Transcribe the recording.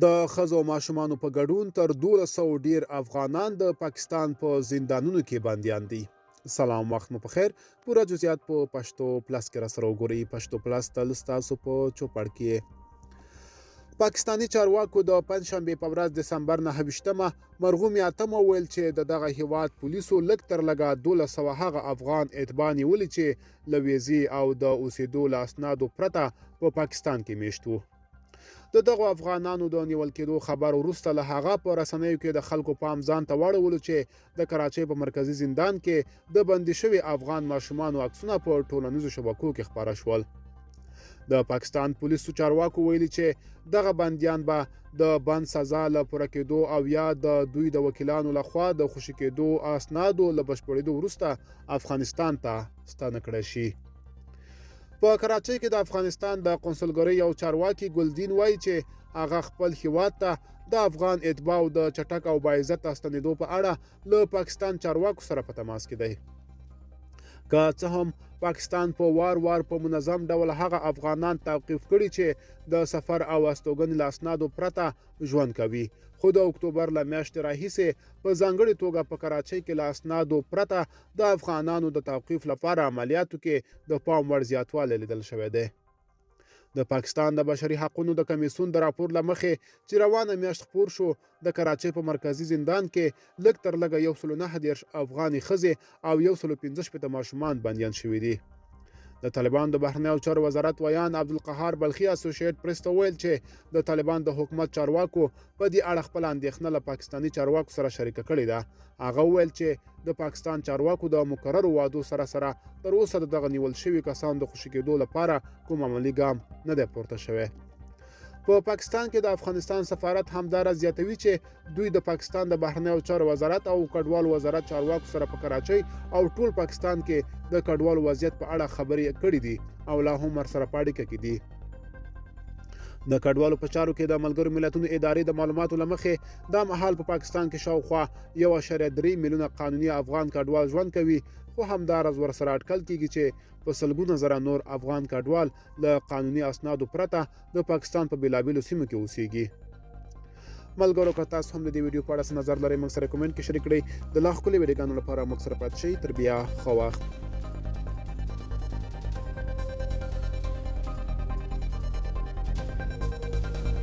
د ښځو او ماشومانو په ګډون تر 1200 ډیر افغانان د پاکستان په زندانونو کې بندیان دي. سلام، وخت مو په خیر. پوره جزئیات په پښتو پلس کې راسره وګورئ. پښتو پلس تل ستاسو په چوپړ کې. پاکستاني چارواکو د پنجشنبې په ورځ دسمبر 9 مرغوم یاتمه وویل چې د دغه هیواد پولیسو لږ تر لږه 1200 هغه افغان اتباع نیولي چې له ویزې او د اوسېدو له اسنادو پرته په پاکستان کې میشت وو. د دغو افغانانو د نیول کېدو خبر وروسته له هغه په رسنیو کې د خلکو پام ځان ته واړولو چې د کراچۍ په مرکزي زندان کې د بندي شوي افغان ماشومانو عکسونه په ټولنیزو شبکو کې خپاره شول. د پاکستان پولیسو چارواکو ویلي چې دغه بندیان به د بند سزا له پوره کېدو او یا د دوی د وکیلانو لخوا د خوشي کېدو اسنادو له بشپړېدو وروسته افغانستان ته ستانه کړای شي. په کراچۍ کې د افغانستان د قونسلګرۍ یو چارواکي ګلدین وایي چې هغه خپل هیواد ته د افغان اتباعو د چټک او باعزته ستنېدو په اړه له پاکستان چارواکو سره په تماس کې دی. که څه هم پاکستان په وار په منظم ډول هغه افغانان توقیف کړي چې د سفر او استوګنې له اسنادو پرته ژوند کوي، خو د اکتوبر له میاشتې راهیسې په ځانګړې توګه په کراچۍ کې له اسنادو پرته د افغانانو د توقیف لپاره عملیاتو کې د پام وړ زیاتوالی لیدل شوی دی. د پاکستان د بشري حقوقو د کمیسیون د راپور له مخې چې روانه میاشت خپور شو، د کراچۍ په مرکزي زندان کې لږ تر لږه 119 افغاني ښځې او 115 ماشومان بندیان شوي دي. د طالبان د بهرنیو چارو وزارت ویان عبدالقهار بلخي اسوسییټ پریس ته وویل چې د طالبان د حکومت چارواکو په دې اړه خپله اندېښنه له پاکستاني چارواکو سره شریکه کړې ده. هغه وویل چې د پاکستان چارواکو د مقررو وعدو سره تر اوسه د دغه نیول شوي کسانو د خوشي کېدو لپاره کوم عملي ګام نه دی پورته شوی. په پاکستان کې د افغانستان سفارت همدارس زیاتوي چې دوی د پاکستان د بهرنیو چارو وزارت او کډوالو وزارت چارواکو سره په کراچۍ او ټول پاکستان کې د کډوالو وضعیت په اړه خبرې کړې دي او لا هم ورسره په اړیکه کې دي. د کډوالو په چارو کې د ملګرو ملتونو ادارې د معلوماتو له مخې دا مهال په پاکستان کې شاوخوا 1.3 میلیونه قانوني افغان کډوال ژوند کوي، خو همداراز ورسره اټکل کېږي چې په سلګونه زره نور افغان کډوال له قانوني اسنادو پرته د پاکستان په بېلابېلو سیمو کې اوسېږي. ملګرو، که تاسو هم د دې ویډیو په اړه څه نظر لرئ موږ سره کومنټ کې شریک کړئ. د لا ښکلې ویډیوګانو لپاره موږ سره پاتې شئ. تر بیا ښه وخت.